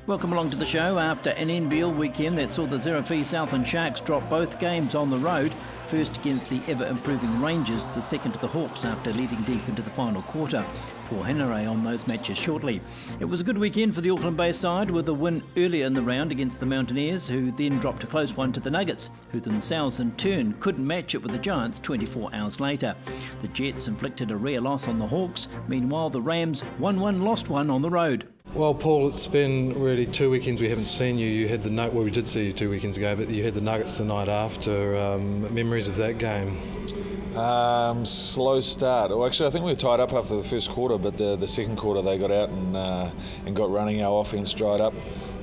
Welcome along to the show. After an NBL weekend that saw the zero-fee Southland Sharks drop both games on the road, first against the ever-improving Rangers, the second to the Hawks after leading deep into the final quarter. Paul Henare on those matches shortly. It was a good weekend for the Auckland-based side with a win earlier in the round against the Mountaineers, who then dropped a close one to the Nuggets, who themselves in turn couldn't match it with the Giants 24 hours later. The Jets inflicted a rare loss on the Hawks. Meanwhile, the Rams won one, lost one on the road. Well, Paul, it's been really 2 weekends we haven't seen you. You had we did see you 2 weekends ago, but you had the Nuggets the night after. Memories of that game? Slow start. Well, actually, I think we were tied up after the first quarter, but the second quarter they got out and got running. Our offense dried up,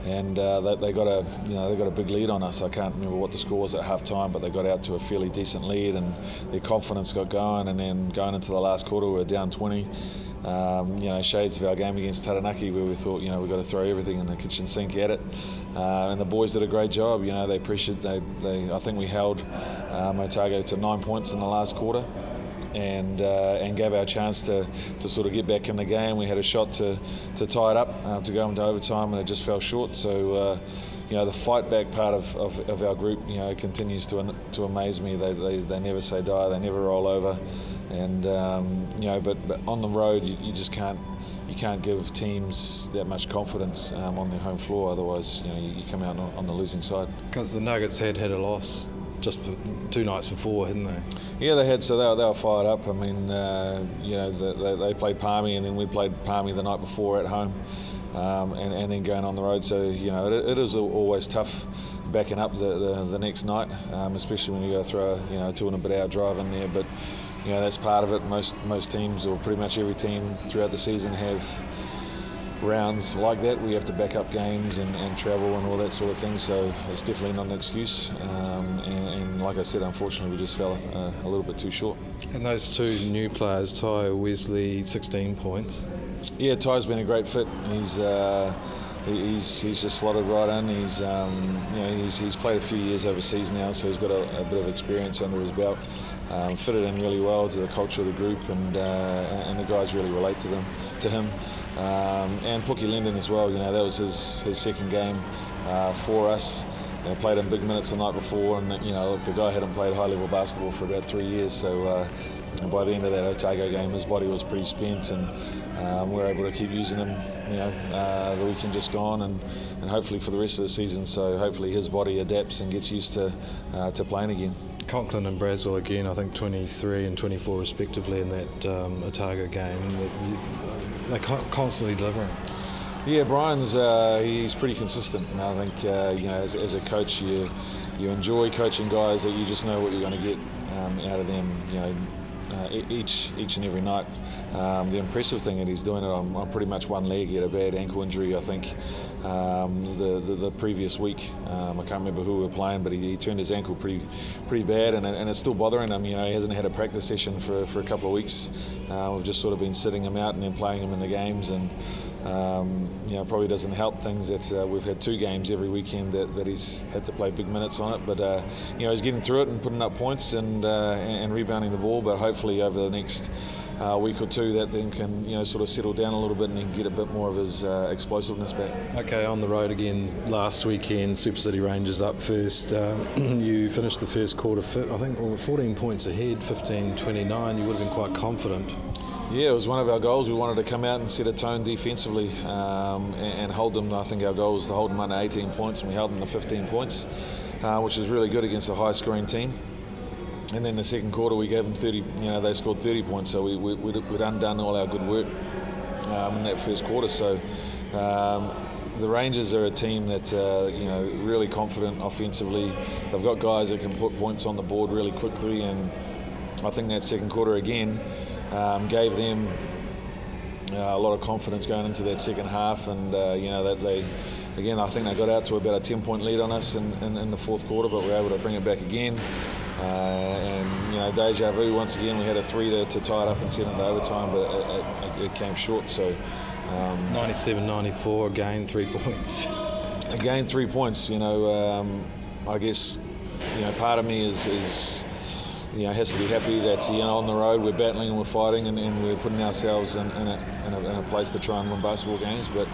and they got a big lead on us. I can't remember what the score was at half time, but they got out to a fairly decent lead, and their confidence got going. And then going into the last quarter, we were down 20. Shades of our game against Taranaki, where we thought, we've got to throw everything in the kitchen sink at it. And the boys did a great job. They pressured. I think we held Otago to 9 points in the last quarter, and gave our chance to sort of get back in the game. We had a shot to tie it up, to go into overtime, and it just fell short. So. The fight back part of our group, continues to amaze me. They never say die, they never roll over, and but on the road you just can't give teams that much confidence on their home floor. Otherwise, you come out on the losing side. Because the Nuggets had a loss just 2 nights before, hadn't they? Yeah, they had. So they were fired up. I mean, they played Palmy, and then we played Palmy the night before at home. And then going on the road, so it is always tough backing up the next night, especially when you go through a 2 and a bit hour drive in there. But that's part of it. Most teams, or pretty much every team throughout the season, have rounds like that. We have to back up games and travel and all that sort of thing. So it's definitely not an excuse. And like I said, unfortunately, we just fell a little bit too short. And those 2 new players, Ty Wesley, 16 points. Yeah, Ty's been a great fit. He's just slotted right in. He's played a few years overseas now, so he's got a bit of experience under his belt. Fitted in really well to the culture of the group, and the guys really relate to him. And Pookie Linden as well. That was his second game for us. Played in big minutes the night before, and the guy hadn't played high-level basketball for about 3 years. So by the end of that Otago game, his body was pretty spent, and we were able to keep using him, the weekend just gone, and hopefully for the rest of the season. So hopefully his body adapts and gets used to playing again. Conklin and Braswell again, I think 23 and 24 respectively in that Otago game. They're constantly delivering. Yeah, Brian's he's pretty consistent, and I think as a coach you enjoy coaching guys that you just know what you're going to get out of them. Each and every night. The impressive thing that he's doing it on pretty much one leg. He had a bad ankle injury, I think, the previous week. I can't remember who we were playing, but he turned his ankle pretty bad, and it's still bothering him. He hasn't had a practice session for a couple of weeks. We've just sort of been sitting him out and then playing him in the games, and probably doesn't help things that we've had 2 games every weekend that he's had to play big minutes on it. But he's getting through it and putting up points and rebounding the ball. But hopefully over the next week or 2, that then can sort of settle down a little bit and then get a bit more of his explosiveness back. Okay, on the road again last weekend, Super City Rangers up first. You finished the first quarter, I think, 14 points ahead, 15-29. You would have been quite confident. Yeah, it was one of our goals. We wanted to come out and set a tone defensively and hold them. I think our goal was to hold them under 18 points, and we held them to 15 points, which is really good against a high-scoring team. And then the second quarter, we gave them 30. They scored 30 points, so we'd undone all our good work in that first quarter. So the Rangers are a team that really confident offensively. They've got guys that can put points on the board really quickly, and I think that second quarter again gave them a lot of confidence going into that second half, and that they. Again, I think they got out to about a 10-point lead on us in the fourth quarter, but we were able to bring it back again. Deja vu once again. We had a 3 to tie it up and send it to overtime, but it came short. So 97-94, again 3 points. Again 3 points. I guess part of me is has to be happy that on the road we're battling and we're fighting and we're putting ourselves in a place to try and win basketball games. But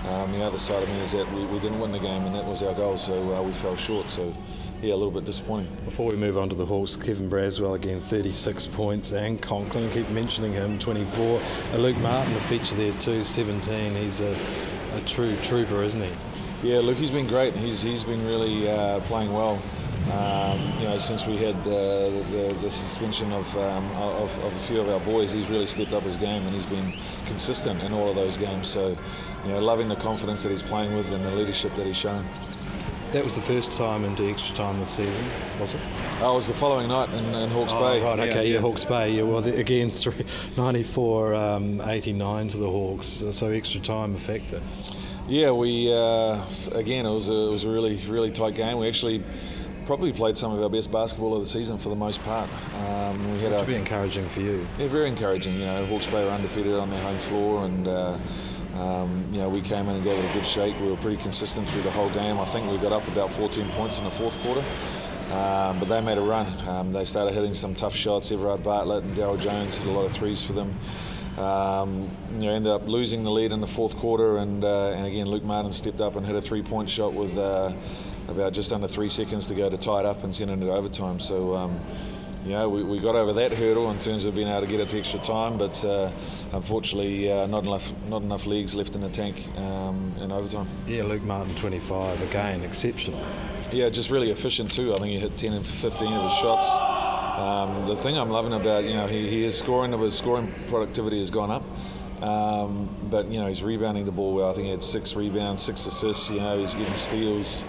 the other side of me is that we didn't win the game, and that was our goal, so we fell short. So yeah, a little bit disappointing. Before we move on to the Hawks, Kevin Braswell again, 36 points, and Conklin, keep mentioning him, 24. Luke Martin, a feature there too, 17. He's a true trooper, isn't he? Yeah, Luke, he's been great. He's been really playing well. Since we had the suspension of a few of our boys, he's really stepped up his game, and he's been consistent in all of those games. So, loving the confidence that he's playing with and the leadership that he's shown. That was the first time into extra time this season, was it? Oh, it was the following night in Hawke's Bay. Right, okay, yeah, Hawke's Bay. Yeah, well, again, 94-89 to the Hawks, so extra time a factor. Yeah, we again, it was a really, really tight game. We actually probably played some of our best basketball of the season for the most part. We had be encouraging for you. Yeah, very encouraging. Hawke's Bay were undefeated on their home floor, and we came in and gave it a good shake. We were pretty consistent through the whole game. I think we got up about 14 points in the fourth quarter, but they made a run. They started hitting some tough shots. Everard Bartlett and Darryl Jones hit a lot of threes for them. Ended up losing the lead in the fourth quarter, and again Luke Martin stepped up and hit a 3-point shot with about just under 3 seconds to go to tie it up and send it into overtime. So we got over that hurdle in terms of being able to get it to extra time, but unfortunately not enough legs left in the tank in overtime. Yeah, Luke Martin 25, again exceptional. Yeah, just really efficient too. I think he hit 10 and 15 of his shots. The thing I'm loving about, he is scoring, his scoring productivity has gone up. But he's rebounding the ball well. I think he had 6 rebounds, 6 assists. He's getting steals.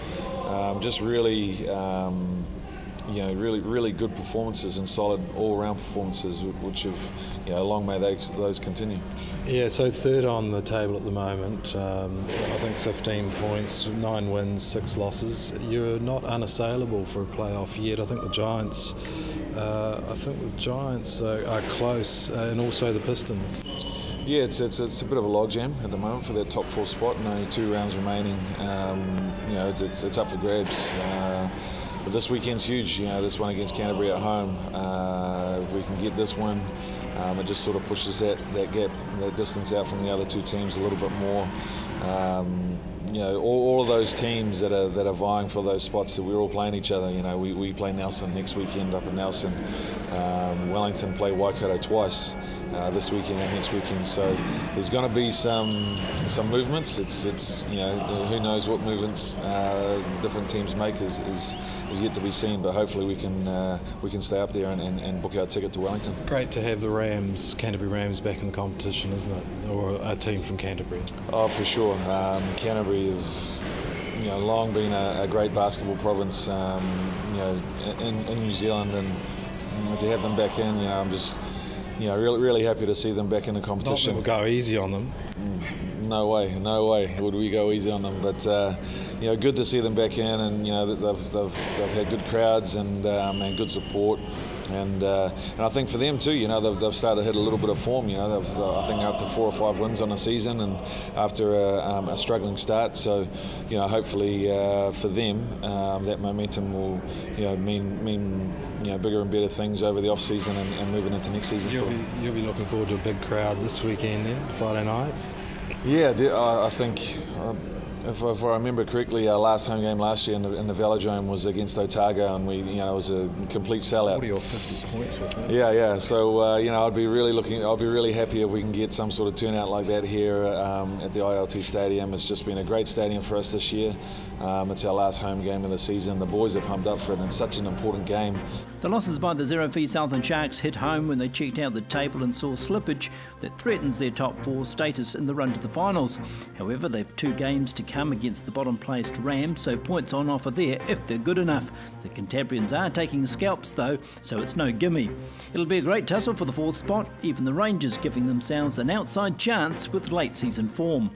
Just really, really good performances and solid all-round performances, which have, long may those continue. Yeah, so third on the table at the moment. I think 15 points, 9 wins, 6 losses. You're not unassailable for a playoff yet. I think the Giants are close, and also the Pistons. Yeah, it's a bit of a logjam at the moment for that top 4 spot, and only 2 rounds remaining. It's up for grabs. But this weekend's huge. This one against Canterbury at home. If we can get this one, it just sort of pushes that gap, that distance out from the other 2 teams a little bit more. All of those teams that are vying for those spots, that we're all playing each other. We play Nelson next weekend up in Nelson. Wellington play Waikato twice this weekend and next weekend. So there's going to be some movements. It's who knows what movements different teams make is yet to be seen. But hopefully we can stay up there and book our ticket to Wellington. Great to have the Canterbury Rams back in the competition, isn't it? Or a team from Canterbury. Oh, for sure. Canterbury have long been a great basketball province in New Zealand, and to have them back in, I'm just really happy to see them back in the competition. Not that we'll go easy on them. No way would we go easy on them, but good to see them back in, and they've had good crowds and good support. And I think for them too, they've started to hit a little bit of form. I think they're up to 4 or 5 wins on the season, and after a struggling start. So, hopefully for them, that momentum will, mean bigger and better things over the off season and moving into next season. You'll be looking forward to a big crowd this weekend then, Friday night. Yeah, I think. If I remember correctly, our last home game last year in the Velodrome was against Otago, and it was a complete sellout. 40 or 50 points, wasn't it? Yeah. So I'll be really happy if we can get some sort of turnout like that here at the ILT Stadium. It's just been a great stadium for us this year. It's our last home game of the season. The boys are pumped up for it, and it's such an important game. The losses by the zero-fee Southland Sharks hit home when they checked out the table and saw slippage that threatens their top 4 status in the run to the finals. However, they've 2 games to come against the bottom-placed Rams, so points on offer there if they're good enough. The Cantabrians are taking scalps though, so it's no gimme. It'll be a great tussle for the 4th spot, even the Rangers giving themselves an outside chance with late season form.